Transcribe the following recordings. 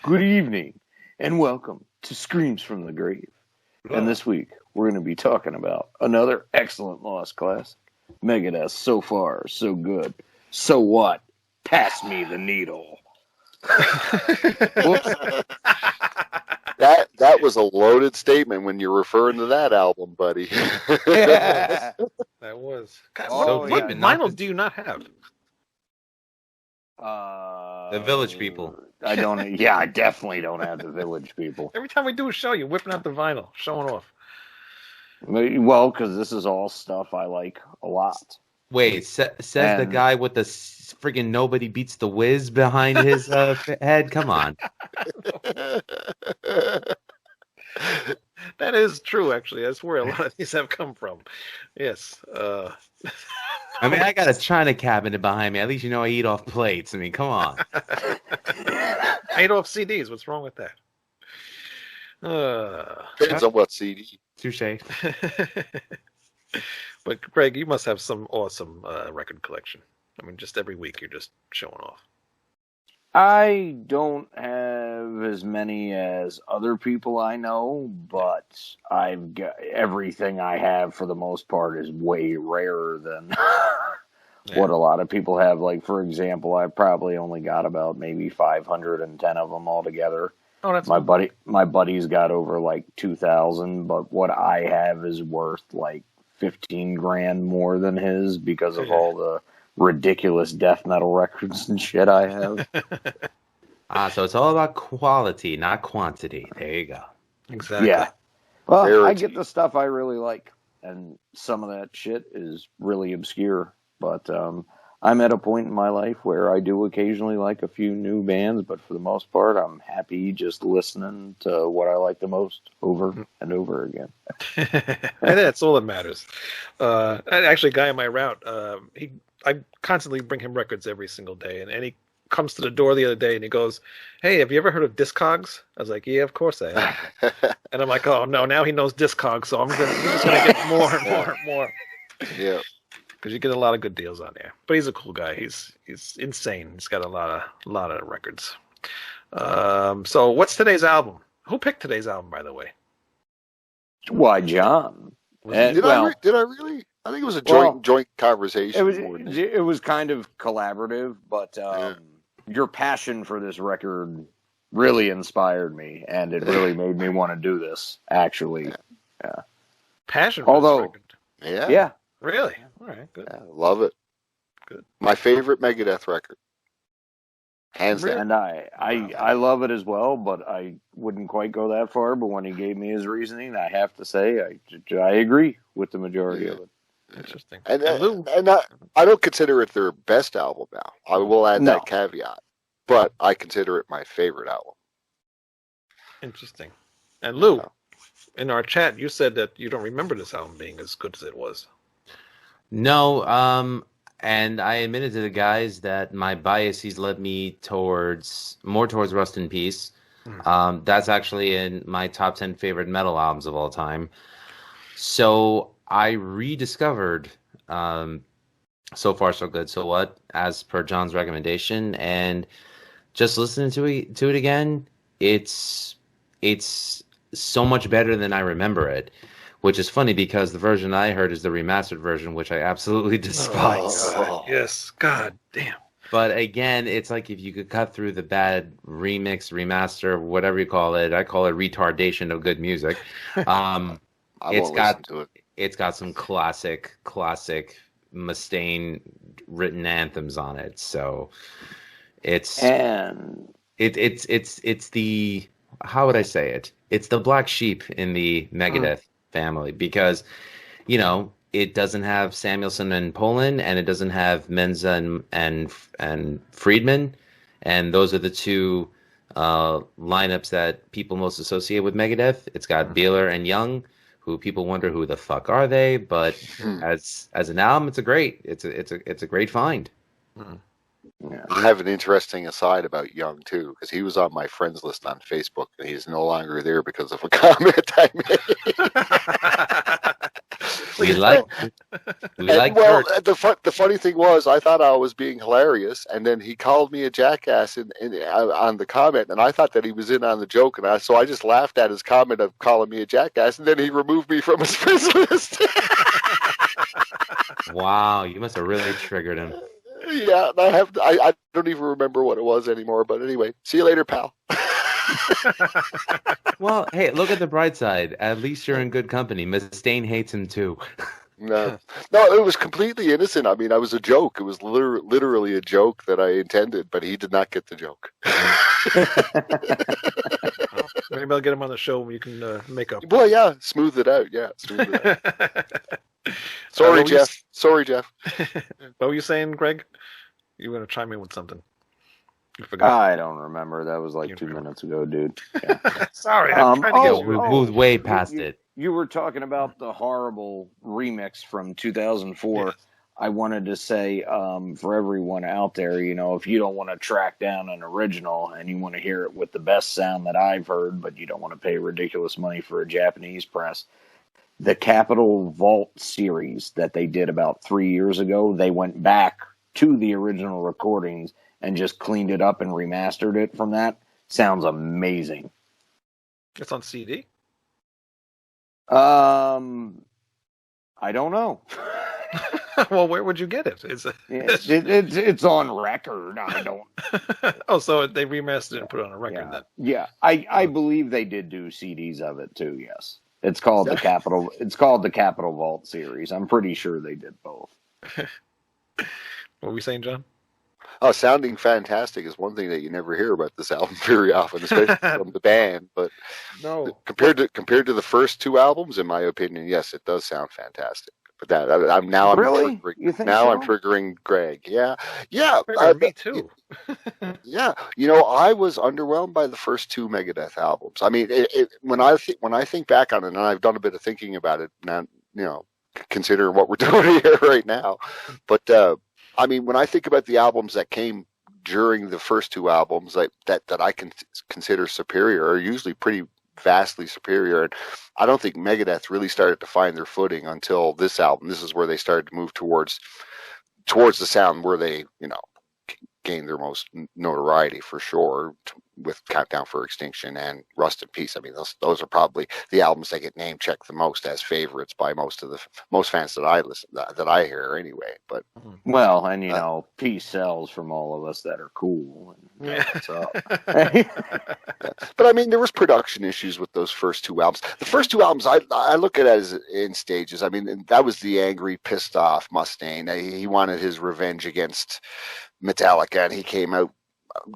Good evening, and welcome to Screams from the Grave. And this week, we're going to be talking about another excellent Lost classic. Megadeth, So Far, So Good. So what? Pass me the needle. Whoops. That was a loaded statement when you're referring to that album, buddy. That was. God, what yeah. vinyls do you not have? The Village People. I don't. Yeah, I definitely don't have the Village People. Every time we do a show, you're whipping out the vinyl, showing off. Well, because this is all stuff I like a lot. Wait, says the guy with the friggin' Nobody Beats the Whiz behind his head? Come on. That is true, actually. That's where a lot of these have come from. Yes. I mean, I got a china cabinet behind me. At least you know I eat off plates. I mean, come on. I ate off CDs. What's wrong with that? Depends on what CD. Touche. But Greg, you must have some awesome record collection. I mean, just every week you're just showing off. I don't have as many as other people I know, but I've got everything I have for the most part is way rarer than what a lot of people have. Like, for example, I probably only got about maybe 510 of them altogether. Oh, that's my buddy's got over like 2,000, but what I have is worth like 15 grand more than his because of all the ridiculous death metal records and shit I have. So it's all about quality, not quantity. There you go. Exactly. Yeah. Well, I get the stuff I really like, and some of that shit is really obscure, but I'm at a point in my life where I do occasionally like a few new bands, but for the most part, I'm happy just listening to what I like the most over and over again. And that's all that matters. Actually, a guy on my route, I constantly bring him records every single day, and he comes to the door the other day and he goes, "Hey, have you ever heard of Discogs?" I was like, "Yeah, of course I have." And I'm like, "Oh no, now he knows Discogs, so we're just gonna get more and more and more." Yeah, because you get a lot of good deals on there. But he's a cool guy. He's insane. He's got a lot of records. So what's today's album? Who picked today's album, by the way? Why, John? Did I really? I think it was a joint conversation. It was kind of collaborative, but your passion for this record really inspired me, and it really made me want to do this. Actually, yeah. Passion. For this record. Yeah. Really? All right. Good. Yeah, love it. Good. My favorite Megadeth record. Hands down. And I love it as well, but I wouldn't quite go that far. But when he gave me his reasoning, I have to say I agree with the majority of it. Interesting. And I don't consider it their best album now. I will add that caveat. But I consider it my favorite album. Interesting. And Lou, in our chat, you said that you don't remember this album being as good as it was. No, and I admitted to the guys that my biases led me more towards Rust in Peace. That's actually in my top 10 favorite metal albums of all time. So I rediscovered So Far So Good, So What, as per John's recommendation, and just listening to it again, it's so much better than I remember it. Which is funny because the version I heard is the remastered version, which I absolutely despise. Oh, yes, God damn. But again, it's like if you could cut through the bad remix, remaster, whatever you call it. I call it retardation of good music. It's got some classic Mustaine written anthems on it. So it's the, how would I say it? It's the black sheep in the Megadeth family, because it doesn't have Samuelson and Poland, and it doesn't have Menza and Friedman, and those are the two lineups that people most associate with Megadeth. It's got Beeler and Young, who people wonder who the fuck are they, but as an album, it's a great find. Yeah. I have an interesting aside about Young too, because he was on my friends list on Facebook, and he's no longer there because of a comment I made. We like well, dirt. the funny thing was, I thought I was being hilarious, and then he called me a jackass on the comment, and I thought that he was in on the joke, and so I just laughed at his comment of calling me a jackass, and then he removed me from his friends list. Wow, you must have really triggered him. Yeah, and I don't even remember what it was anymore. But anyway, see you later, pal. Well, hey, look at the bright side. At least you're in good company. Mustaine hates him too. No, it was completely innocent. I mean, I was a joke. It was literally a joke that I intended, but he did not get the joke. Maybe I'll get him on the show and you can make up. Well, yeah, smooth it out. Yeah, smooth it out. Sorry, Jeff. Sorry, Jeff. What were you saying, Greg? You were going to chime in with something. You forgot. I don't remember. That was like 2 minutes ago, dude. Yeah. Sorry, I'm trying to get We moved way past it. You were talking about the horrible remix from 2004. Yes. I wanted to say for everyone out there, you know, if you don't want to track down an original and you want to hear it with the best sound that I've heard, but you don't want to pay ridiculous money for a Japanese press, the Capitol Vault series that they did about 3 years ago, they went back to the original recordings and just cleaned it up and remastered it from that. Sounds amazing. It's on CD? I don't know. Well, where would you get it? It's on record. I don't. Oh, so they remastered it and put it on a record then? Yeah, I believe they did do CDs of it too. Yes, it's called the Capitol. It's called the Capitol Vault series. I'm pretty sure they did both. What were we saying, John? Oh, sounding fantastic is one thing that you never hear about this album very often, especially from the band. But no, compared to the first two albums, in my opinion, yes, it does sound fantastic. But I'm triggering Greg. Yeah. Me too. Yeah, I was underwhelmed by the first two Megadeth albums. I mean, when I think back on it, and I've done a bit of thinking about it now, considering what we're doing here right now, but I mean, when I think about the albums that came during the first two albums, that I can consider superior, are usually pretty vastly superior. And I don't think Megadeth really started to find their footing until this album. This is where they started to move towards the sound where they, gained their most notoriety for sure, with Countdown for Extinction and Rust in Peace. I mean, those are probably the albums that get name checked the most as favorites by most fans that I hear anyway. But well, and peace sells from all of us that are cool. But I mean, there was production issues with those first two albums. The first two albums, I look at it as in stages. I mean, that was the angry, pissed off Mustaine. He wanted his revenge against Metallica, and he came out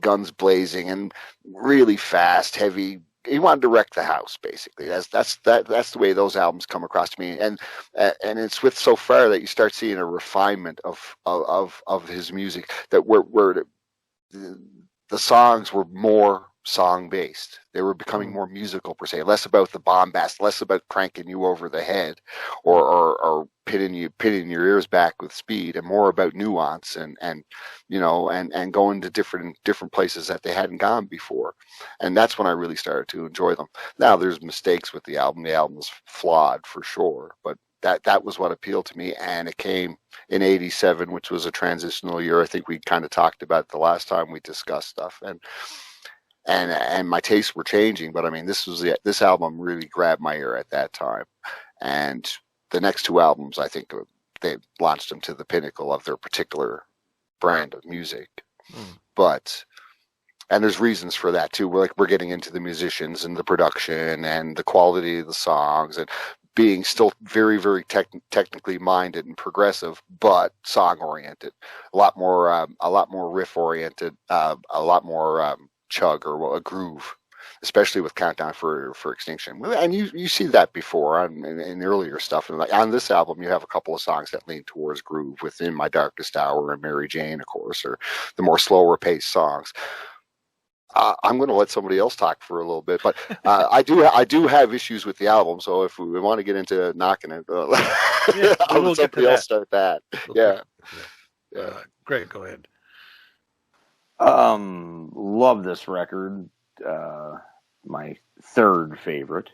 guns blazing and really fast, heavy. He wanted to wreck the house, basically. That's the way those albums come across to me, and it's with So Far that you start seeing a refinement of his music, that where the songs were more song based. They were becoming more musical per se, less about the bombast, less about cranking you over the head or pitting your ears back with speed, and more about nuance and going to different places that they hadn't gone before. And that's when I really started to enjoy them. Now there's mistakes with the album. The album was flawed for sure, but that was what appealed to me, and it came in '87, which was a transitional year. I think we kind of talked about it the last time we discussed stuff, and my tastes were changing. But I mean, this album really grabbed my ear at that time, and the next two albums, I think they launched them to the pinnacle of their particular brand of music. And there's reasons for that too. We're getting into the musicians and the production and the quality of the songs, and being still very, very technically minded and progressive, but song oriented, a lot more riff oriented, a lot more chug or a groove, especially with Countdown for Extinction. And you see that before in earlier stuff. And on this album, you have a couple of songs that lean towards groove, within My Darkest Hour and Mary Jane, of course, or the more slower paced songs. I'm going to let somebody else talk for a little bit, but I do have issues with the album. So if we want to get into knocking it, I'll let somebody else start that. Yeah. Great, go ahead. Love this record. My third favorite.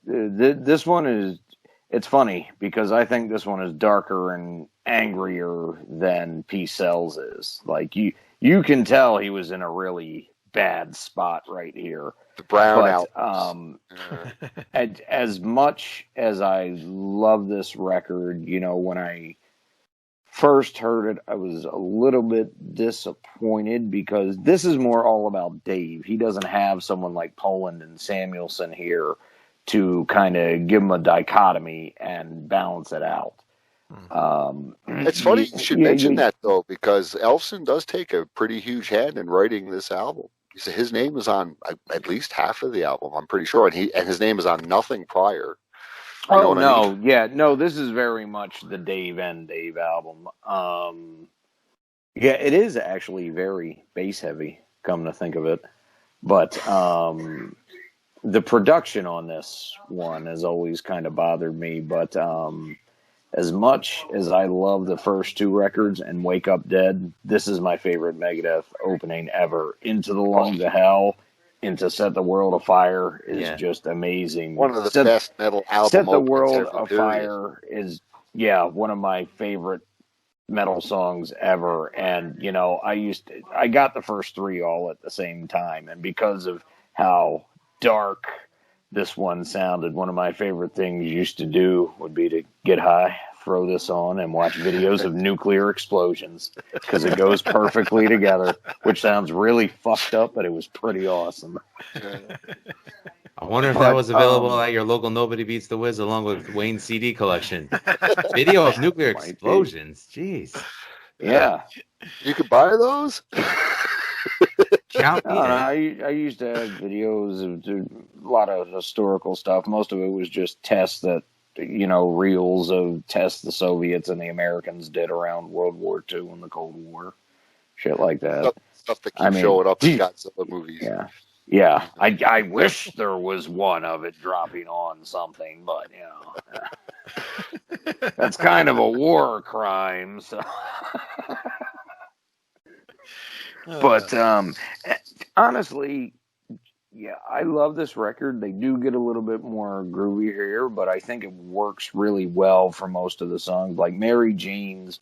This one is, it's funny because I think this one is darker and angrier than Peace Sells is. Like you can tell he was in a really bad spot right here. The brown But albums. as much as I love this record, when I first heard it, I was a little bit disappointed because this is more all about Dave. He doesn't have someone like Poland and Samuelson here to kind of give him a dichotomy and balance it out. It's funny you should mention that, though, because Elfson does take a pretty huge hand in writing this album. His name is on at least half of the album, I'm pretty sure, and his name is on nothing prior. Oh, no, yeah, no, this is very much the Dave and Dave album. Yeah, it is actually very bass heavy, come to think of it. But the production on this one has always kind of bothered me. But as much as I love the first two records and Wake Up Dead, this is my favorite Megadeth opening ever. Into the Lungs of Hell, into Set the World Afire is just amazing. One of the best metal albums. Set the World Afire is, one of my favorite metal songs ever. And, I got the first three all at the same time. And because of how dark this one sounded, one of my favorite things used to do would be to get high, throw this on, and watch videos of nuclear explosions because it goes perfectly together, which sounds really fucked up, but it was pretty awesome. I wonder if that was available at your local Nobody Beats the Wiz along with Wayne's CD collection. Video of nuclear explosions. Jeez. Yeah. You could buy those? I used to have videos of a lot of historical stuff. Most of it was just tests that, reels of tests the Soviets and the Americans did around World War II and the Cold War. Shit like that. Stuff that keeps showing up in Godzilla movies. Yeah. Yeah. I wish there was one of it dropping on something, but, that's kind of a war crime, so... But honestly, I love this record. They do get a little bit more groovy here, but I think it works really well for most of the songs. Like Mary Jane's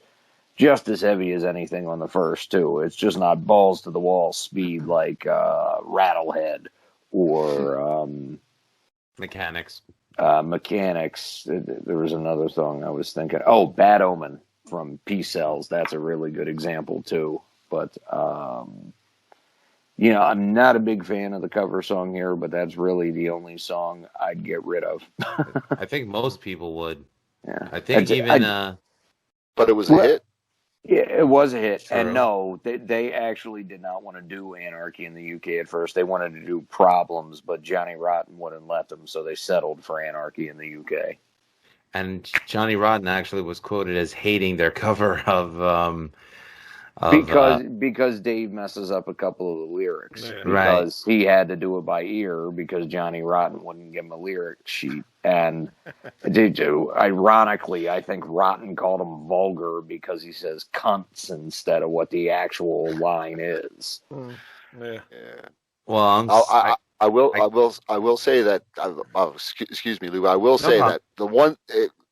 just as heavy as anything on the first two. It's just not balls to the wall speed like Rattlehead or Mechanics. Mechanics. There was another song I was thinking. Oh, Bad Omen from Peace Sells. That's a really good example too. But, I'm not a big fan of the cover song here, but that's really the only song I'd get rid of. I think most people would. Yeah. I think but it was a hit? Yeah, it was a hit. True. And no, they actually did not want to do Anarchy in the UK at first. They wanted to do Problems, but Johnny Rotten wouldn't let them, so they settled for Anarchy in the UK. And Johnny Rotten actually was quoted as hating their cover of... because Dave messes up a couple of the lyrics. Right. Because he had to do it by ear because Johnny Rotten wouldn't give him a lyric sheet. And ironically, I think Rotten called him vulgar because he says cunts instead of what the actual line is. Yeah. Well, I will say that. Excuse me, Lou. I will say that the one.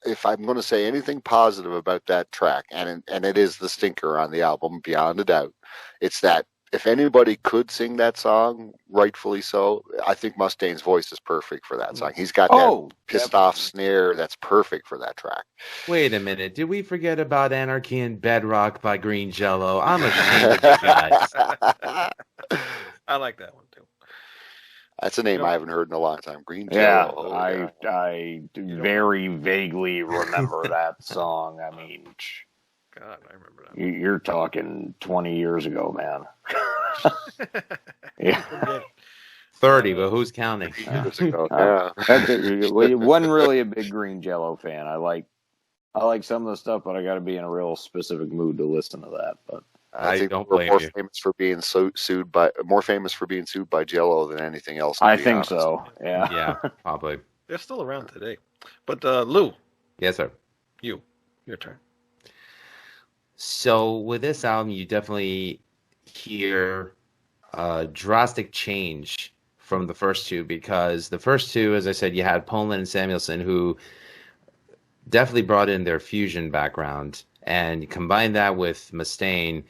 If I'm going to say anything positive about that track, and it is the stinker on the album, beyond a doubt, it's that if anybody could sing that song, rightfully so, I think Mustaine's voice is perfect for that song. He's got that pissed off snare that's perfect for that track. Wait a minute. Did we forget about Anarchy and Bedrock by Green Jello? I'm ashamed of you guys. I like that one too. That's a name I haven't heard in a long time. Green Jello. Yeah, I very vaguely remember that song. I mean, God, I remember that. You're talking 20 years ago, man. Yeah. 30, but who's counting? Years ago. It wasn't really a big Green Jello fan. I like some of the stuff, but I got to be in a real specific mood to listen to that. But I think don't we're blame more you. famous for being sued by Jello than anything else. I think so. Yeah. Yeah, probably. They're still around today. But Lou. Yes, sir. Your turn. So with this album, you definitely hear a drastic change from the first two, because the first two, as I said, you had Poland and Samuelson, who definitely brought in their fusion background, and combine that with Mustaine,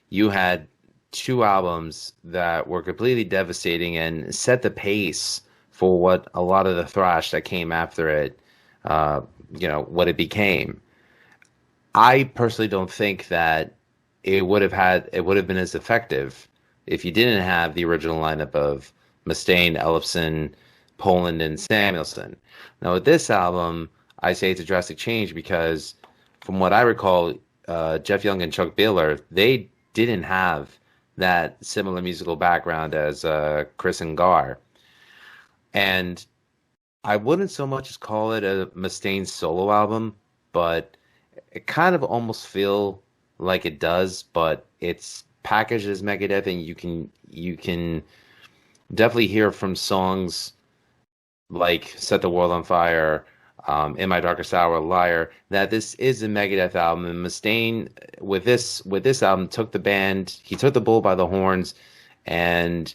you had two albums that were completely devastating and set the pace for what a lot of the thrash that came after it, what it became. I personally don't think that it would have been as effective if you didn't have the original lineup of Mustaine, Ellefson, Poland, and Samuelson. Now with this album, I say it's a drastic change because, from what I recall, Jeff Young and Chuck Bieler, they didn't have that similar musical background as Chris and Gar. And I wouldn't so much as call it a Mustaine solo album, but it kind of almost feel like it does, but it's packaged as Megadeth, and you can definitely hear from songs like Set the World on Fire, In My Darkest Hour, Liar, that this is a Megadeth album. And Mustaine, with this album, took the bull by the horns and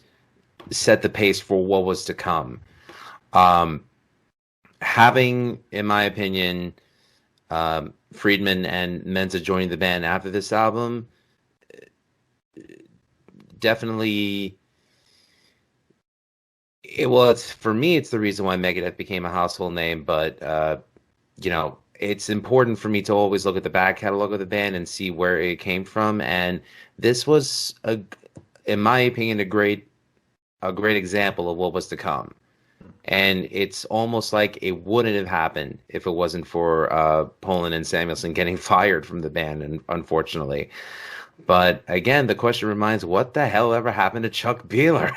set the pace for what was to come. Having, in my opinion, Friedman and Menza joining the band after this album, definitely, for me, it's the reason why Megadeth became a household name. But it's important for me to always look at the back catalog of the band and see where it came from. And this was, in my opinion, a great example of what was to come. And it's almost like it wouldn't have happened if it wasn't for Poland and Samuelson getting fired from the band, and unfortunately. But again, the question remains: what the hell ever happened to Chuck Bieler?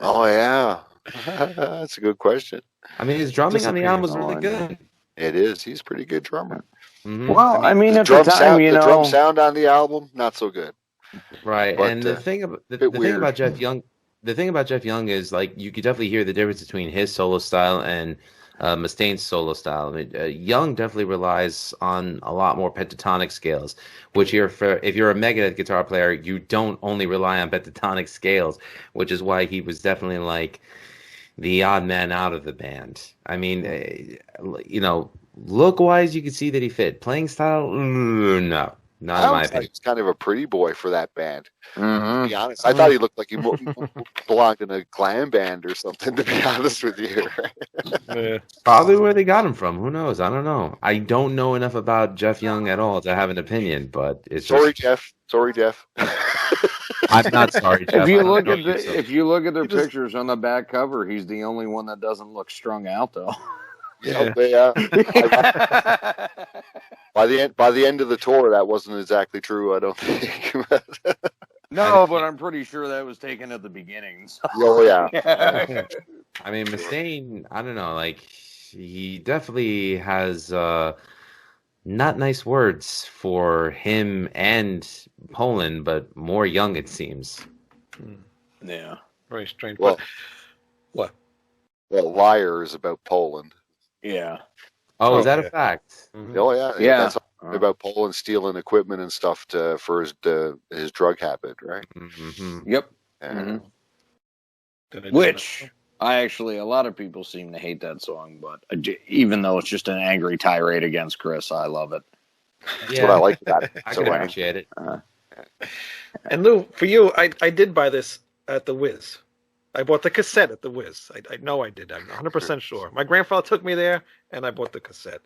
Oh yeah, that's a good question. I mean, his drumming on the album was really good. It is. He's a pretty good drummer. Mm-hmm. Well, I mean, the at the time, the drum sound on the album, not so good. Right, But, and the thing about Jeff Young. The thing about Jeff Young is, like, you could definitely hear the difference between his solo style and Mustaine's solo style. I mean, Young definitely relies on a lot more pentatonic scales, which if you're a Megadeth guitar player, you don't only rely on pentatonic scales, which is why he was definitely like the odd man out of the band. I mean, look-wise, you can see that he fit. Playing style, no. Not in my opinion. He's kind of a pretty boy for that band. Mm-hmm. To be honest, I thought he looked like he belonged in a glam band or something. To be honest with you, probably where they got him from. Who knows? I don't know. I don't know enough about Jeff Young at all to have an opinion. But it's sorry, Jeff. Sorry, Jeff. I'm not sorry, Jeff. If you look at their pictures on the back cover, he's the only one that doesn't look strung out, though. Yeah. By the end of the tour, that wasn't exactly true, I don't think. No, but I'm pretty sure that was taken at the beginning. So. Oh yeah. I mean, Mustaine, I don't know, like, he definitely has not nice words for him and Poland, but more Young, it seems. Yeah. Very strange. Well, what? Well, Liar is about Poland. Yeah. Oh, is that a fact? Mm-hmm. Oh yeah. Yeah. That's about Poland stealing equipment and stuff for his drug habit, right? Mm-hmm. Yep. Mm-hmm. Which a lot of people seem to hate that song, but even though it's just an angry tirade against Chris, I love it. That's what I like about it. I can appreciate it. And Lou, for you, I did buy this at the Wiz. I bought the cassette at the Wiz. I know I did. I'm 100% sure. My grandfather took me there, and I bought the cassette.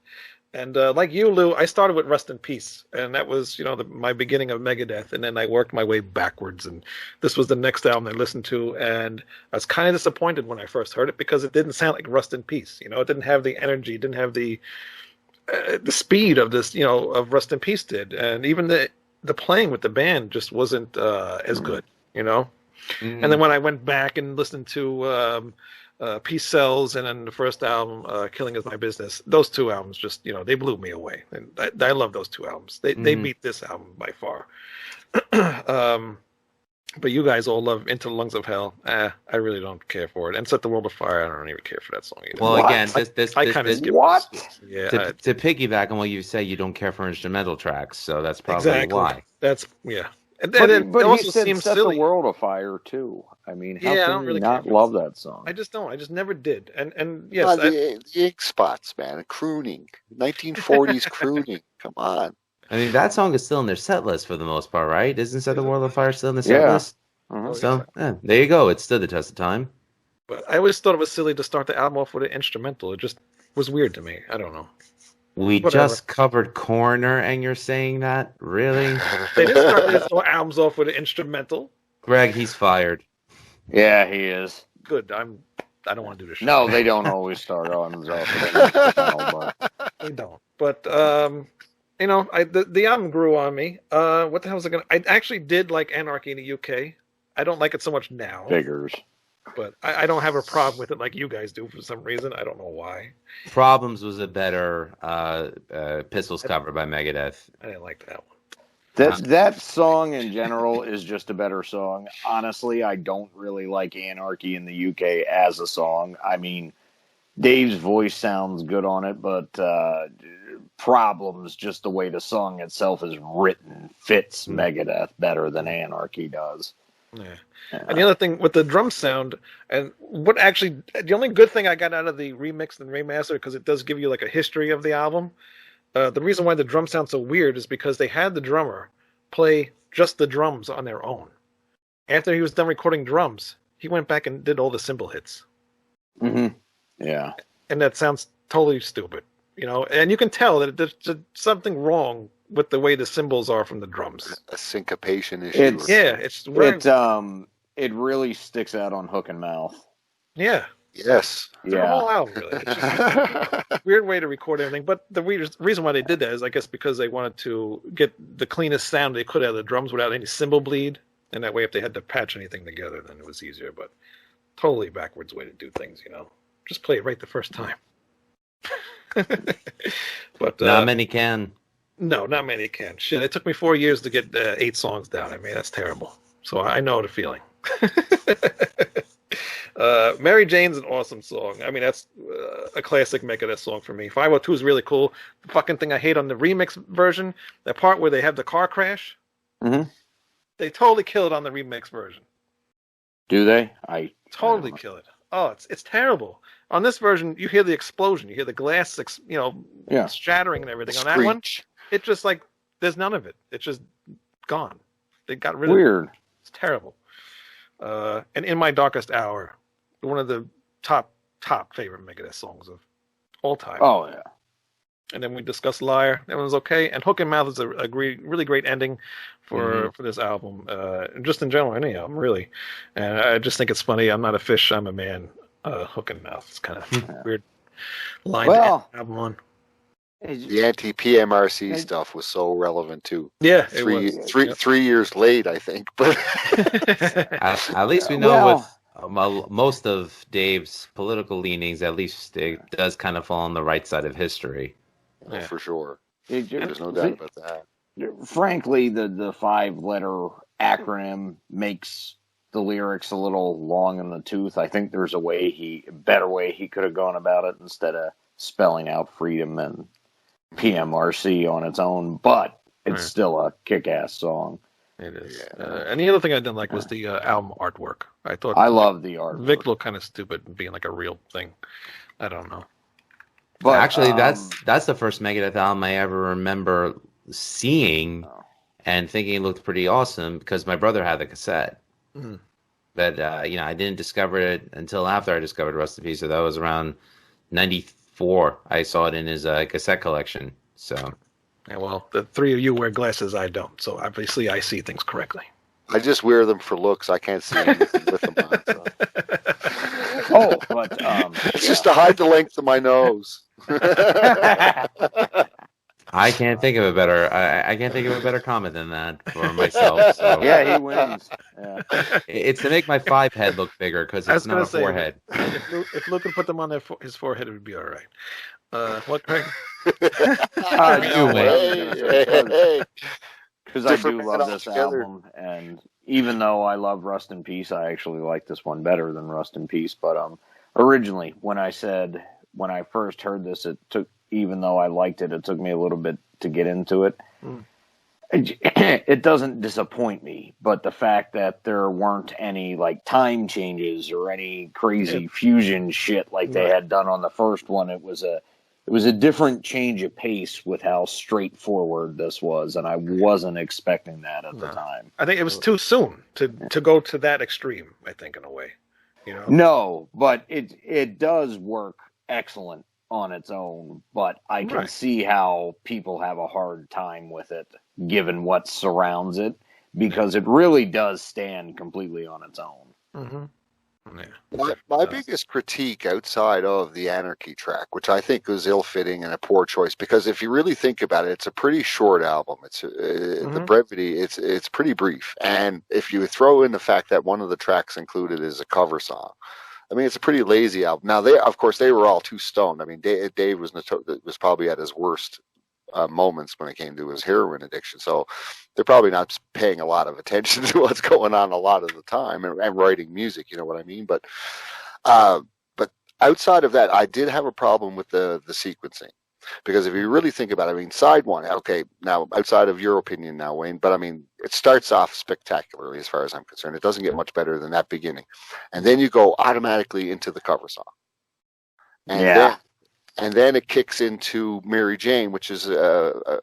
And like you, Lou, I started with Rest in Peace, and that was, my beginning of Megadeth, and then I worked my way backwards, and this was the next album I listened to, and I was kind of disappointed when I first heard it because it didn't sound like Rest in Peace. It didn't have the energy, it didn't have the speed of this, of Rest in Peace did, and even the playing with the band just wasn't as good, And then when I went back and listened to Peace Sells and then the first album, Killing Is My Business, those two albums just, they blew me away. And I love those two albums. They beat this album by far. But you guys all love Into the Lungs of Hell. I really don't care for it. And Set the World Afire, I don't even care for that song either. Well, again, I kind of skip what? This. Yeah, to piggyback on what you say, you don't care for instrumental tracks, so that's probably why. That's, yeah. And But it he also said seems Set silly. the World Afire, too. I mean, how Yeah, I can don't you really not care. love that song? I just don't. I just never did. And yes, the ink spots, man. Crooning. 1940s crooning. Come on. I mean, that song is still in their set list for the most part, right? Isn't Set the Is it? World on Fire still in the set Yeah. list? Mhm. Oh, So, yeah. there you go. It stood the test of time. But I always thought it was silly to start the album off with an instrumental. It just was weird to me. I don't know. We Whatever. just covered Coroner, and you're saying that? Really? They didn't start their albums off with an instrumental. Greg, he's fired. Yeah, he is. Good. I don't want to do this show. No, they don't always start on themselves with an instrumental, but They don't. But you know, the album grew on me. What the hell was I gonna? I actually did like Anarchy in the UK. I don't like it so much now, figures. but I don't have a problem with it like you guys do for some reason. I don't know why. Problems was a better Pistols cover by Megadeth. I didn't like that one. That song in general is just a better song. Honestly, I don't really like Anarchy in the UK as a song. I mean, Dave's voice sounds good on it, but Problems, just the way the song itself is written, fits Megadeth better than Anarchy does. Yeah. And the other thing with the drum sound, and what actually, the only good thing I got out of the remix and remaster, because it does give you like a history of the album. The reason why the drum sounds so weird is because they had the drummer play just the drums on their own. After he was done recording drums, he went back and did all the cymbal hits. Mm-hmm. Yeah. And that sounds totally stupid, you know. And you can tell that there's something wrong with the way the cymbals are from the drums. A syncopation issue. It really sticks out on Hook and Mouth. Yeah. Yes. The whole album, really. It's just a weird way to record everything. But the reason why they did that is, I guess, because they wanted to get the cleanest sound they could out of the drums without any cymbal bleed. And that way, if they had to patch anything together, then it was easier. But totally backwards way to do things, you know. Just play it right the first time. But not many can. No, not many can. Shit, it took me 4 years to get 8 songs down. I mean, that's terrible. So I know the feeling. Mary Jane's an awesome song. I mean, that's a classic Megadeth song for me. 502 is really cool. The fucking thing I hate on the remix version, that part where they have the car crash, they totally kill it on the remix version. Do they? Totally kill it. Oh, it's terrible. On this version, you hear the explosion. You hear the glass, shattering and everything. On that one, it's just like there's none of it. It's just gone. They got rid of it. Weird. It's terrible. And In My Darkest Hour, one of the top favorite Megadeth songs of all time. Oh, yeah. And then we discussed Liar. That one was okay. And Hook and Mouth is a really great ending for this album. Just in general, any album, really. And I just think it's funny. I'm not a fish, I'm a man. Hook and Mouth. It's kind of weird line to end the album on. The anti-PMRC stuff was so relevant too. Yeah, three years late, I think. But at least we know with most of Dave's political leanings, at least it does kind of fall on the right side of history. Yeah. For sure. There's no doubt about that. Frankly, the 5-letter acronym makes the lyrics a little long in the tooth. I think there's a better way he could have gone about it instead of spelling out freedom and PMRC on its own, but it's still a kick-ass song. It is. And the other thing I didn't like was the album artwork. I love the artwork. Vic looked kind of stupid being like a real thing. I don't know. But actually, that's the first Megadeth album I ever remember seeing and thinking it looked pretty awesome because my brother had the cassette. Mm-hmm. But I didn't discover it until after I discovered Rust in Peace. So that was around 94. I saw it in his cassette collection. So, yeah, well, the three of you wear glasses. I don't. So obviously, I see things correctly. I just wear them for looks. I can't see anything with them on. So. But it's just to hide the length of my nose. I can't think of a better. I can't think of a better comment than that for myself. So. Yeah, he wins. Yeah. It's to make my 5 head look bigger because it's not a forehead. If Luke could put them on his forehead, it would be all right. What, Craig? Because I do love this album, and even though I love Rust in Peace, I actually like this one better than Rust in Peace. But originally, when I first heard this, even though I liked it, it took me a little bit to get into it. it doesn't disappoint me, but the fact that there weren't any like time changes or any crazy fusion shit like they had done on the first one, it was a different change of pace with how straightforward this was, and I wasn't expecting that at the time. I think it was too soon to go to that extreme, I think, in a way. No, but it does work excellent on its own, but I can see how people have a hard time with it given what surrounds it, because it really does stand completely on its own. Mm-hmm. Yeah. My biggest critique outside of the Anarchy track, which I think was ill-fitting and a poor choice, because if you really think about it, it's a pretty short album. It's the brevity. It's pretty brief, and if you throw in the fact that one of the tracks included is a cover song, I mean, it's a pretty lazy album. Now, of course, they were all too stoned. I mean, Dave was probably at his worst moments when it came to his heroin addiction. So they're probably not paying a lot of attention to what's going on a lot of the time and writing music. You know what I mean? But outside of that, I did have a problem with the sequencing. Because if you really think about it, I mean, side one, okay, now outside of your opinion now, Wayne, but I mean, it starts off spectacularly as far as I'm concerned. It doesn't get much better than that beginning. And then you go automatically into the cover song. And then it kicks into Mary Jane, which is a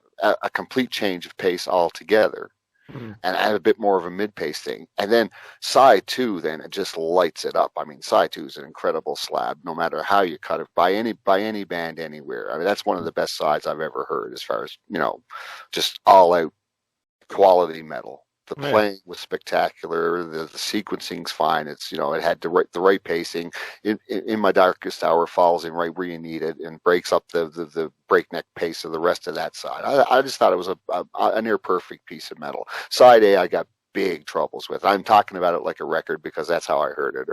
complete change of pace altogether. And add a bit more of a mid-pace thing. And then side 2, then it just lights it up. I mean, side 2 is an incredible slab, no matter how you cut it, by any band anywhere. I mean, that's one of the best sides I've ever heard as far as, just all-out quality metal. The playing was spectacular. The sequencing's fine. It's, it had the right pacing. In My Darkest Hour falls in right where you need it and breaks up the breakneck pace of the rest of that side. I just thought it was a near perfect piece of metal. Side A, I got big troubles with. I'm talking about it like a record because that's how I heard it.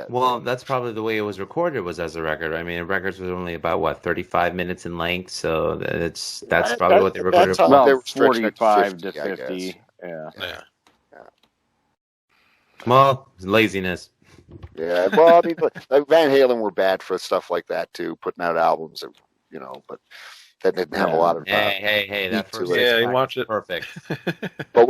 Well, that's probably the way it was recorded, was as a record. I mean, records were only about 35 minutes in length, so that's probably what they recorded. Well, they were 45 to 50. Yeah. Well, laziness. Yeah. Well, I mean, Van Halen were bad for stuff like that too, putting out albums, but that didn't have a lot of. Hey, that first. Yeah, you watch it. Perfect. But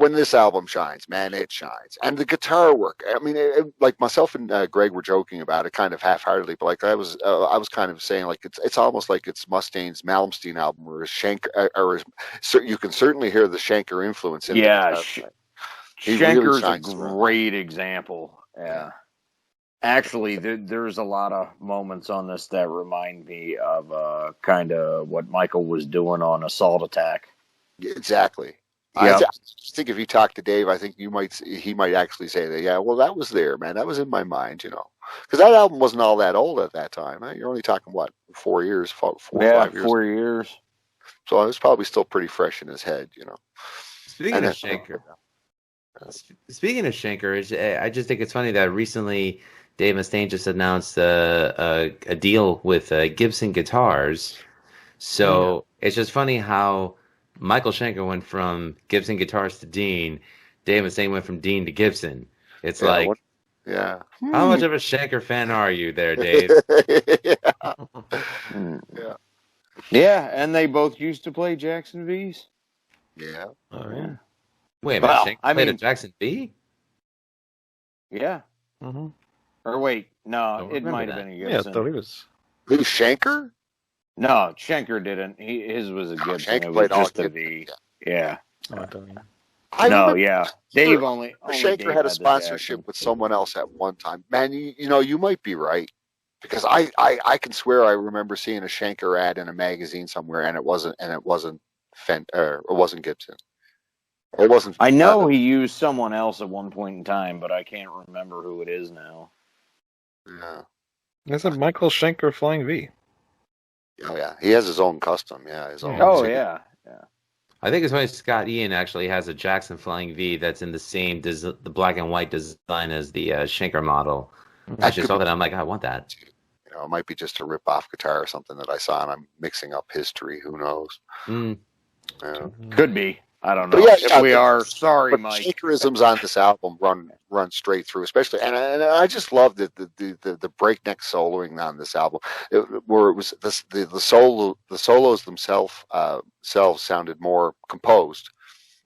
when this album shines, man, it shines, and the guitar work. I mean, like myself and Greg were joking about it, kind of half-heartedly, but like I was kind of saying, like it's almost like it's Mustaine's Malmsteen album, or you can certainly hear the Schenker influence in it. Yeah, Schenker's really a great example. Yeah. Actually, there's a lot of moments on this that remind me of kind of what Michael was doing on Assault Attack. Exactly. Yep. I think if you talk to Dave, I think he might actually say that. Yeah, well, that was there, man. That was in my mind, because that album wasn't all that old at that time. Huh? You're only talking 4 years, 4 or 5 years. 4 years. So it was probably still pretty fresh in his head, Speaking of Schenker, I just think it's funny that recently Dave Mustaine just announced a deal with Gibson Guitars. So it's just funny how Michael Schenker went from Gibson Guitars to Dean. Dave Mustaine went from Dean to Gibson. It's how much of a Schenker fan are you there, Dave? Yeah, and they both used to play Jackson V's. Yeah. Oh, yeah. Wait a minute, Schenker played a Jackson V? Yeah. Mm-hmm. Or wait, no, it might have been a Gibson. Yeah, I thought he was. Who's Schenker? No, Schenker didn't. His was a Gibson. Schenker it was played just all a V. Yeah. Yeah. Dave only Schenker Dave had a sponsorship with someone else at one time. Man, you might be right, because I can swear I remember seeing a Schenker ad in a magazine somewhere, and it wasn't Gibson. It wasn't. I know he used someone else at one point in time, but I can't remember who it is now. Yeah. That's a Michael Schenker Flying V. Oh yeah, he has his own custom. Yeah, his own. Oh yeah. I think it's funny. Scott Ian actually has a Jackson Flying V that's in the same the black and white design as the Schenker model. I just saw that. I'm like, I want that. It might be just a rip-off guitar or something that I saw, and I'm mixing up history. Who knows? Could be. I don't know. But yeah, If we are, sorry, but Mike. Shakerisms on this album run straight through, especially, and I just love the breakneck soloing on this album, where it was the solos themselves sounded more composed,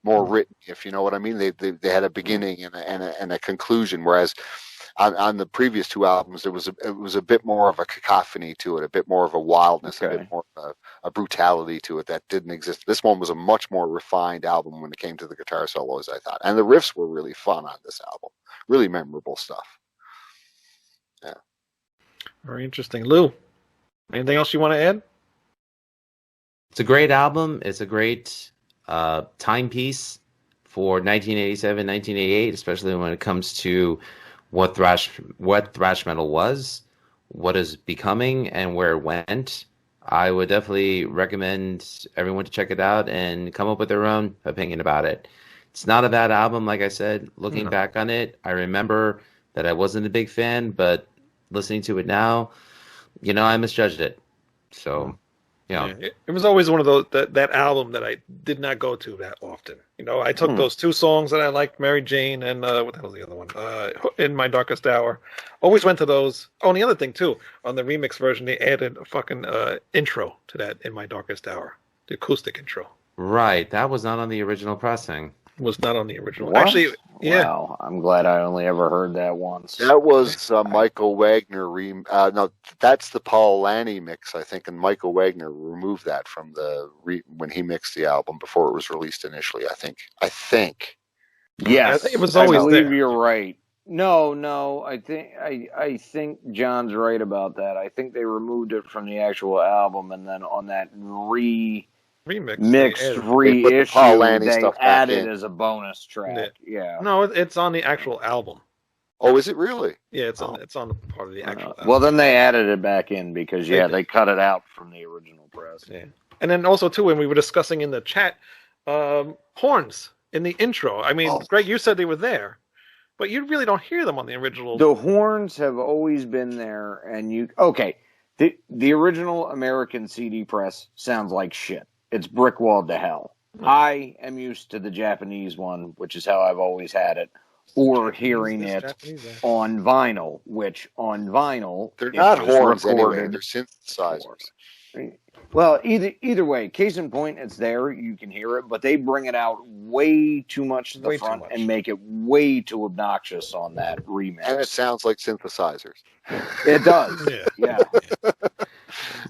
more written, if you know what I mean. They had a beginning and a conclusion, whereas on the previous two albums it was a bit more of a cacophony to it, a bit more of a wildness, a bit more of a brutality to it that didn't exist. This one was a much more refined album when it came to the guitar solos, I thought, and the riffs were really fun on this album, really memorable stuff. Yeah, very interesting. Lou, anything else you want to add? It's a great album. It's a great timepiece for 1987, 1988, especially when it comes to what thrash metal was, what is becoming, and where it went. I would definitely recommend everyone to check it out and come up with their own opinion about it. It's not a bad album, like I said. Looking back on it, I remember that I wasn't a big fan, but listening to it now, I misjudged it. So, It was always one of those that album that I did not go to that often. I took those two songs that I liked, Mary Jane and what the hell was the other one? In My Darkest Hour. Always went to those. Oh, and the other thing too, on the remix version, they added a fucking intro to that In My Darkest Hour, the acoustic intro. Right, that was not on the original pressing. Was not on the original. What? Actually, yeah. Wow, I'm glad I only ever heard that once. that was Michael Wagner. No, that's the Paul Lanny mix, I think, and Michael Wagner removed that from when he mixed the album before it was released initially. I think. Yes, it was always I believe there. You're right. No, I think John's right about that. I think they removed it from the actual album, and then on that Mixed reissue, they added as a bonus track. Yeah. No, it's on the actual album. Oh, is it really? Yeah, it's on the part of the actual album. Well, then they added it back in because they cut it out from the original press. Yeah. And then also too, when we were discussing in the chat, horns in the intro. I mean, Greg, you said they were there, but you really don't hear them on the original. The horns have always been there, and the original American CD press sounds like shit. It's brick walled to hell. I am used to the Japanese one, which is how I've always had it, or hearing it on vinyl, which on vinyl they're not horns anyway. They're synthesizers. Well, either way, case in point, it's there. You can hear it, but they bring it out way too much to the front and make it way too obnoxious on that remix. And it sounds like synthesizers. It does. Yeah.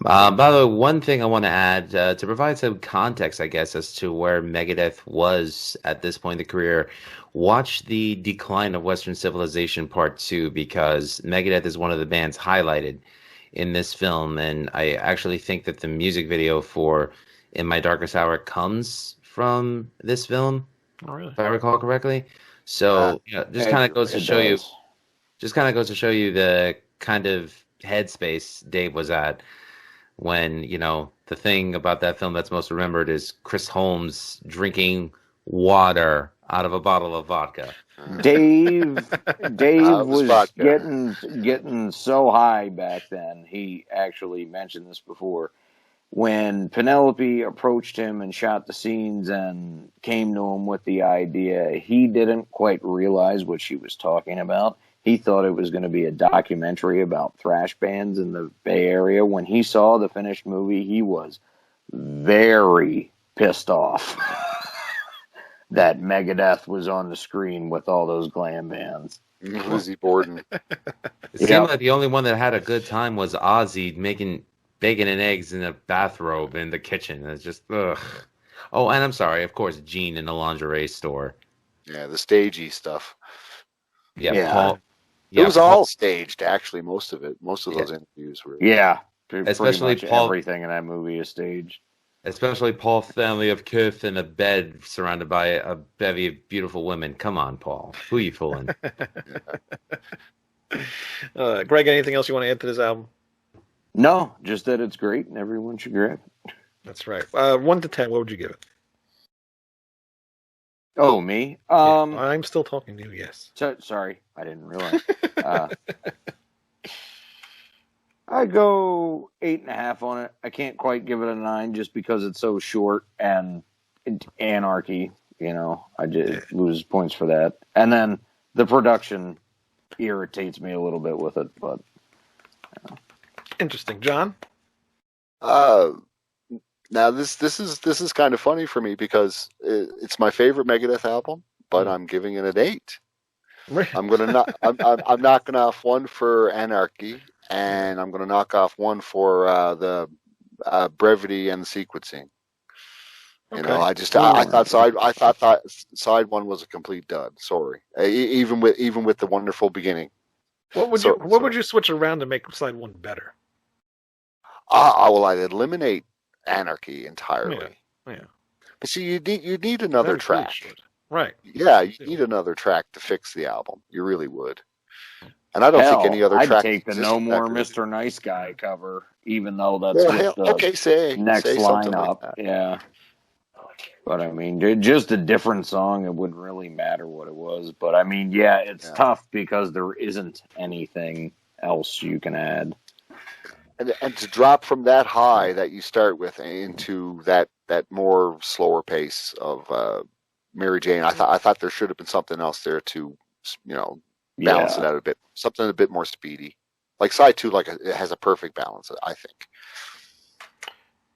By the way, one thing I want to add to provide some context, I guess, as to where Megadeth was at this point in the career. Watch the Decline of Western Civilization Part 2, because Megadeth is one of the bands highlighted in this film, and I actually think that the music video for In My Darkest Hour comes from this film, if I recall correctly. So just kind of goes to show you the kind of headspace Dave was at when, the thing about that film that's most remembered is Chris Holmes drinking water out of a bottle of vodka. Dave was getting so high back then. He actually mentioned this before. When Penelope approached him and shot the scenes and came to him with the idea, he didn't quite realize what she was talking about. He thought it was going to be a documentary about thrash bands in the Bay Area. When he saw the finished movie, he was very pissed off that Megadeth was on the screen with all those glam bands. Lizzie Borden. It seemed like the only one that had a good time was Ozzy making bacon and eggs in a bathrobe in the kitchen. It's just, ugh. Oh, and I'm sorry, of course, Gene in the lingerie store. Yeah, the stagey stuff. Yeah. Paul. It was all staged, actually, most of it. Most of those interviews were. Yeah. Especially pretty much Paul. Everything in that movie is staged. Especially Paul Stanley of Kith in a bed surrounded by a bevy of beautiful women. Come on, Paul. Who are you fooling? Greg, anything else you want to add to this album? No, just that it's great and everyone should grab it. That's right. 1 to 10, what would you give it? Oh, me? I'm still talking to you, yes. Sorry, I didn't realize. I go 8.5 on it. I can't quite give it a 9 just because it's so short and Anarchy. I just lose points for that. And then the production irritates me a little bit with it, but Interesting, John. Now this is kind of funny for me because it's my favorite Megadeth album, but I'm giving it an 8. I'm knocking off 1 for Anarchy, and I'm gonna knock off 1 for the brevity and the sequencing. Okay. I thought side 1 was a complete dud. Sorry, even with the wonderful beginning. What would you switch around to make side 1 better? I'd eliminate Anarchy entirely. Yeah. But see, you need another track. Right. Yeah, you need another track to fix the album. You really would. And I don't think any other track. I'd take the No More Mr. Nice Guy cover, even though that's the next lineup. Like yeah. But I mean, just a different song, it wouldn't really matter what it was. But I mean, it's tough because there isn't anything else you can add. And to drop from that high that you start with into that more slower pace of Mary Jane, I thought there should have been something else there to balance it out a bit, something a bit more speedy. Like side 2, it has a perfect balance, I think.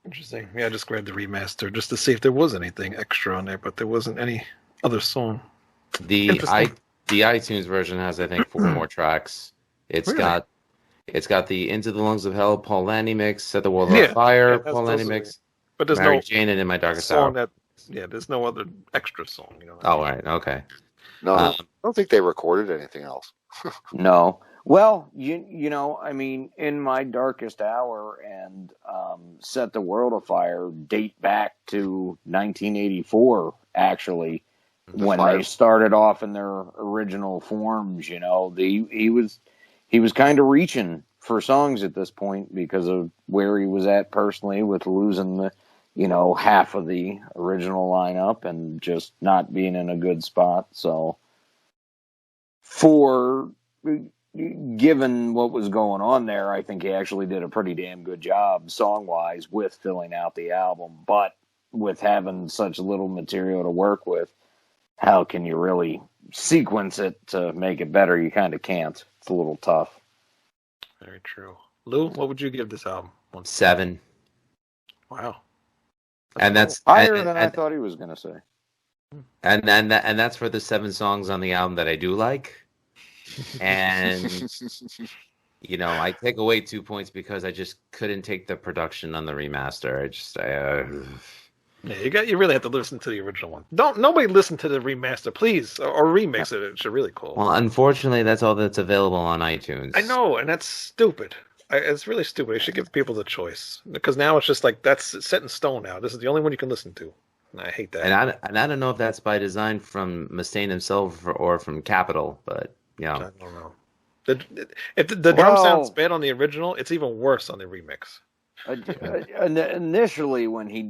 Interesting. Yeah, I just grabbed the remaster just to see if there was anything extra on there, but there wasn't any other song. The iTunes version has, I think, 4 more tracks. It's got the Into the Lungs of Hell Paul Lanny mix, Set the World on Fire Paul Lanny mix, but there's Mary no Jane and In My Darkest song Hour. There's no other extra song. Oh, right, okay. No, I don't think they recorded anything else. No. Well, I mean, In My Darkest Hour and Set the World Afire date back to 1984, actually, when they started off in their original forms. He was kind of reaching for songs at this point because of where he was at personally with losing the, half of the original lineup and just not being in a good spot. So given what was going on there, I think he actually did a pretty damn good job song-wise with filling out the album. But with having such little material to work with, how can you really sequence it to make it better? You kind of can't. It's a little tough. Very true. Lou, what would you give this album? 7. Wow. That's higher than I thought he was going to say. And that's for the 7 songs on the album that I do like. And I take away 2 points because I just couldn't take the production on the remaster. You really have to listen to the original one. Nobody listen to the remaster, please, or remix it. It's really cool. Well, unfortunately, that's all that's available on iTunes. I know, and that's stupid. It's really stupid. You should give people the choice because now it's just like that's set in stone. Now this is the only one you can listen to. And I hate that. And I don't know if that's by design from Mustaine himself or from Capitol, but I don't know. If the drum sounds bad on the original, it's even worse on the remix. Initially, when he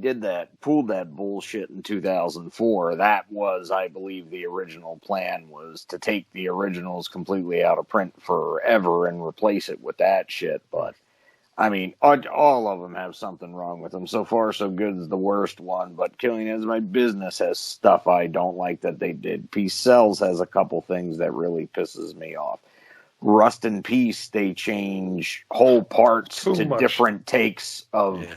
pulled that bullshit in 2004, that was, I believe, the original plan was to take the originals completely out of print forever and replace it with that shit. But, I mean, all of them have something wrong with them. So Far So Good is the worst one, but Killing Is My Business has stuff I don't like that they did. Peace Sells has a couple things that really pisses me off. Rust in Peace, they change whole parts to different takes of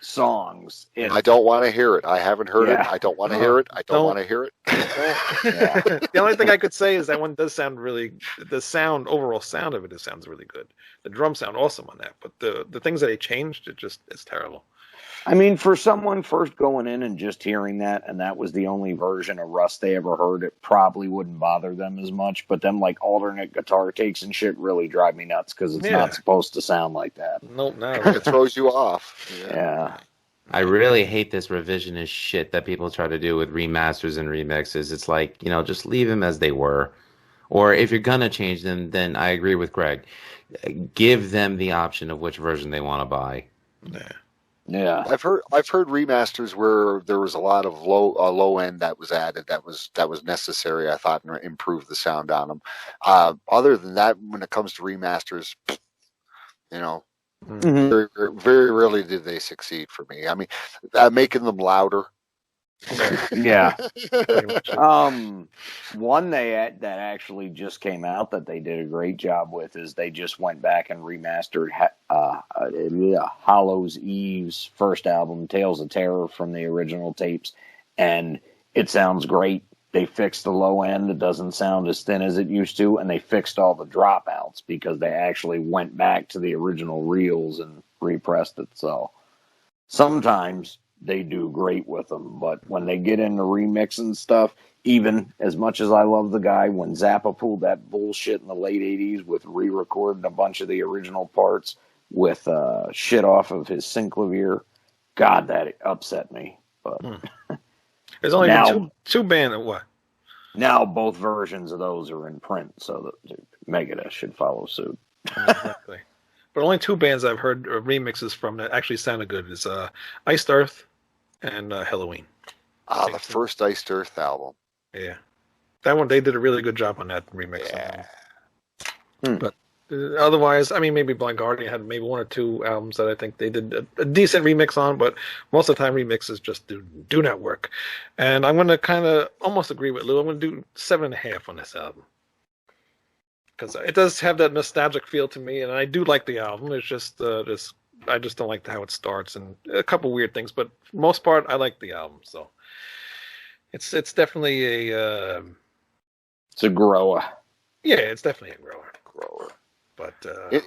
songs. I don't want to hear it. I haven't heard it. I don't want to hear it. I don't want to hear it. The only thing I could say is that one does sound really, overall sound of it sounds really good. The drum sound awesome on that, but the things that they changed, it's terrible. I mean, for someone first going in and just hearing that, and that was the only version of Rust they ever heard, it probably wouldn't bother them as much. But them alternate guitar takes and shit really drive me nuts because it's not supposed to sound like that. Nope, no, it throws you off. Yeah. I really hate this revisionist shit that people try to do with remasters and remixes. It's like, just leave them as they were. Or if you're gonna change them, then I agree with Greg. Give them the option of which version they want to buy. Yeah, I've heard remasters where there was a lot of low end that was added that was necessary. I thought, and improved the sound on them. Other than that, when it comes to remasters, very, very rarely did they succeed for me. I mean, making them louder Yeah. Pretty much. One that actually just came out that they did a great job with is they just went back and remastered Hallows Eve's first album, Tales of Terror, from the original tapes, and it sounds great. They fixed the low end; it doesn't sound as thin as it used to, and they fixed all the dropouts because they actually went back to the original reels and repressed it. So sometimes they do great with them, but when they get into remixing stuff, even as much as I love the guy, when Zappa pulled that bullshit in the late 80s with re-recording a bunch of the original parts with shit off of his synclavier, God, that upset me. But There's only now- been two bands. What? now both versions of those are in print, so that Megadeth should follow suit. Exactly. But only two bands I've heard remixes from that actually sounded good is Iced Earth and Halloween. The first Iced Earth album. Yeah, that one they did a really good job on that remix. Yeah. But otherwise, I mean, maybe Blind Guardian had maybe one or two albums that I think they did a decent remix on, but most of the time remixes just do not work. And I'm going to kind of almost agree with Lou. I'm going to do 7.5 on this album. Because it does have that nostalgic feel to me, and I do like the album. It's just, I just don't like how it starts, and a couple weird things. But for the most part, I like the album. So it's definitely a It's a grower. yeah, it's definitely a grower. But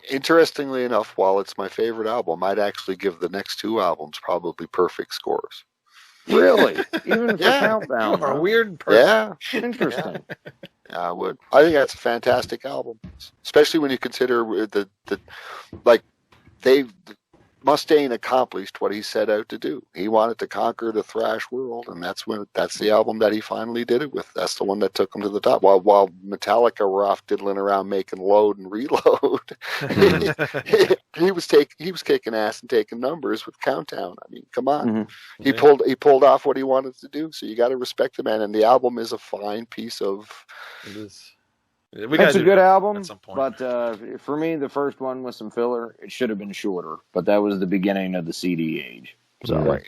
Interestingly enough, while it's my favorite album, I'd actually give the next two albums probably perfect scores. Really? Even for Yeah. Countdown? you are a huh? weird person. Yeah, Interesting. I would. I think that's a fantastic album, especially when you consider the like Mustaine accomplished what he set out to do. He wanted to conquer the thrash world, and that's the album that he finally did it with. That's the one that took him to the top. While Metallica were off diddling around making Load and Reload, he was kicking ass and taking numbers with Countdown. I mean, come on. Mm-hmm. He pulled off what he wanted to do, so you got to respect the man. And the album is a fine piece of. It is. It's a good album, at some point. but for me, the first one was some filler. It should have been shorter, but that was the beginning of the CD age. So,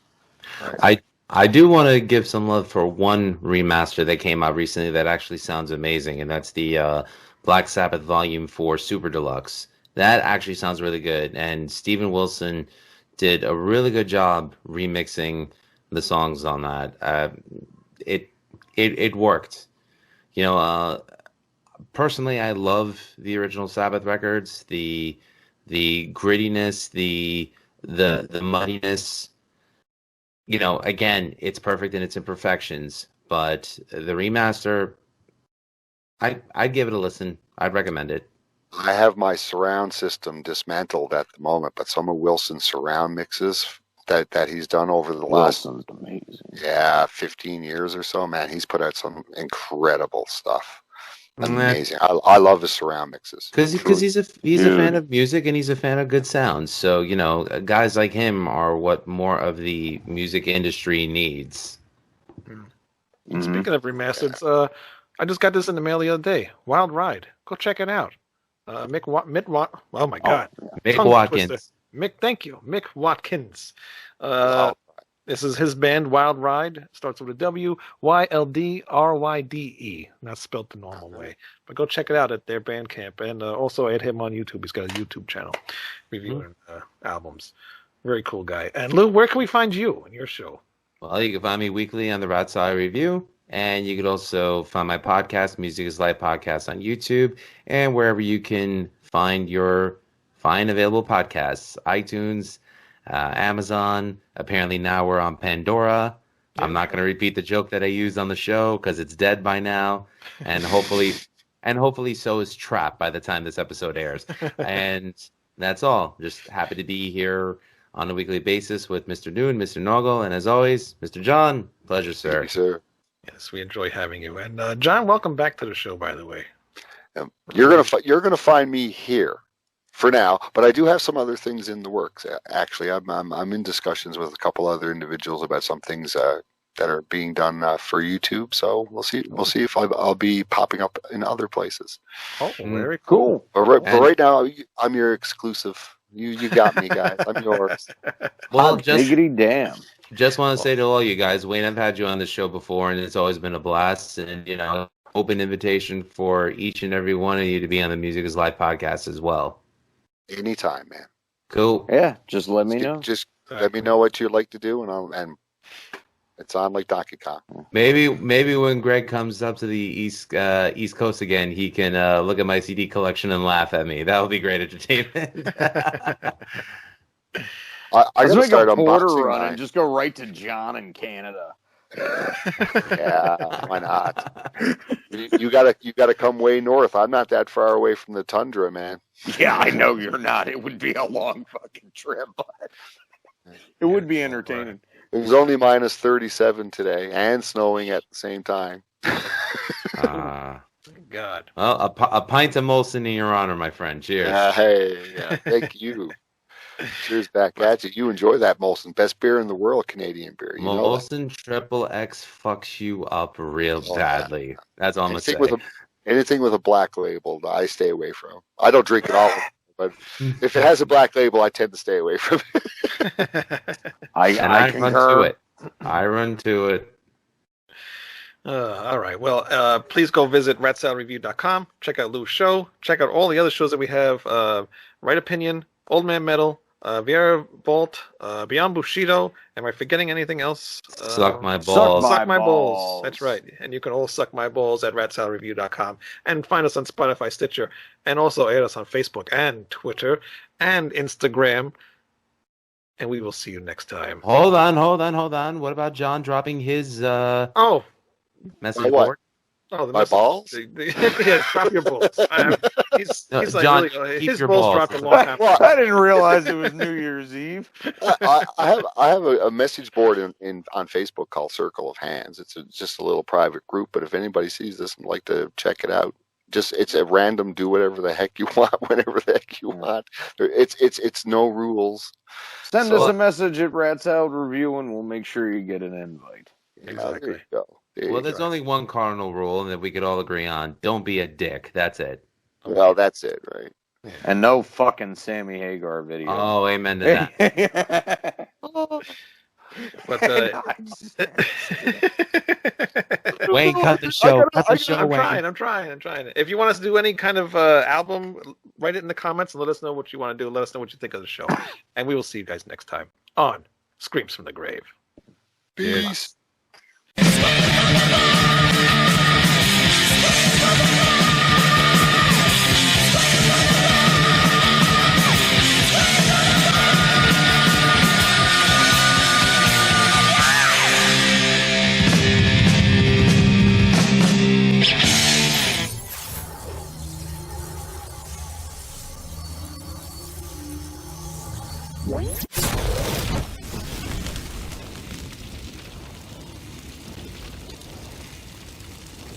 Right. I do want to give some love for one remaster that came out recently that actually sounds amazing, and that's the Black Sabbath Volume 4 Super Deluxe. That actually sounds really good, and Steven Wilson did a really good job remixing the songs on that. It worked. You know, personally, I love the original Sabbath records, the grittiness, the muddiness. You know, again, it's perfect in its imperfections, but the remaster, I'd give it a listen. I'd recommend it. I have my surround system dismantled at the moment, but some of Wilson's surround mixes that he's done over the last Wilson's amazing. 15 years or so, man, he's put out some incredible stuff. Mm, Amazing. I love his surround mixes. Because he's a fan of music and he's a fan of good sounds. So, you know, guys like him are what more of the music industry needs. Mm-hmm. Speaking of remastered, I just got this in the mail the other day. Wild Ride. Go check it out. Oh my God. Mick Tongue Watkins. twister. Thank you. Mick Watkins. Wow. This is his band, Wild Ride. Starts with a W, YLDRYDE. Not spelled the normal way. But go check it out at their Bandcamp. And also add him on YouTube. He's got a YouTube channel reviewing albums. Very cool guy. And Lou, where can we find you and your show? Well, you can find me weekly on the Rat Side Review. And you could also find my podcast, Music is Life Podcast, on YouTube and wherever you can find your fine available podcasts. iTunes, Amazon. Apparently now we're on Pandora. Yeah. I'm not going to repeat the joke that I used on the show because it's dead by now, and hopefully so is Trap by the time this episode airs. And that's all. Just happy to be here on a weekly basis with Mr. Noon, Mr. Noggle, and as always, Mr. John. Pleasure, sir. Thank you, sir. Yes, we enjoy having you. And John, welcome back to the show. By the way, you're gonna find me here for now, but I do have some other things in the works. Actually, I'm in discussions with a couple other individuals about some things that are being done for YouTube. So we'll see if I'll be popping up in other places. Oh, very cool. But right now, I'm your exclusive. You got me, guys. I'm yours. Well, diggity damn. Just want to say to all you guys, Wayne, I've had you on the show before, and it's always been a blast. And open invitation for each and every one of you to be on the Music Is Live podcast as well. Anytime, man. Cool. Yeah, just let me know. Just let me know what you'd like to do, and it's on like Donkey Kong. Maybe when Greg comes up to the East Coast again, he can look at my CD collection and laugh at me. That would be great entertainment. I Let's gotta make start a border unboxing run mine. and just go right to John in Canada. Yeah, why not? You gotta come way north. I'm not that far away from the tundra, man. Yeah, I know you're not. It would be a long fucking trip, but it would be entertaining. It was only minus 37 today and snowing at the same time. God. Well, a pint of Molson in your honor, my friend. Cheers. Thank you. Cheers back at you. You enjoy that Molson. Best beer in the world, Canadian beer. You know that. Molson Triple X fucks you up real badly. That's all I'm going to say. Anything with a black label, I stay away from. I don't drink it all, but if it has a black label, I tend to stay away from it. I run to it. I run to it. All right. Well, please go visit ratsaladreview.com. Check out Lou's show. Check out all the other shows that we have. Right Opinion, Old Man Metal, Vieira Vault, Beyond Bushido. Am I forgetting anything else? Suck my balls. Suck my balls. That's right. And you can all suck my balls at ratsaladreview.com. And find us on Spotify, Stitcher, and also add us on Facebook and Twitter and Instagram. And we will see you next time. Hold on. What about John dropping his message board? Oh, my balls? Yeah, drop your balls. He's like John, really, keep his your balls balls. dropped a long time. Well, I didn't realize it was New Year's Eve. I have a message board on Facebook called Circle of Hands. It's just a little private group, but if anybody sees this and would like to check it out, it's a random, do whatever the heck you want, whenever the heck you want. It's no rules. Send us a message at Rat Salad Review and we'll make sure you get an invite. Exactly. There you go. Well, there's only one cardinal rule, and that we could all agree on: don't be a dick. That's it. Well, that's it, right? And no fucking Sammy Hagar video. Oh, amen to that. But Wayne, cut the show. I'm trying. If you want us to do any kind of album, write it in the comments and let us know what you want to do. Let us know what you think of the show, and we will see you guys next time on Screams from the Grave. Peace.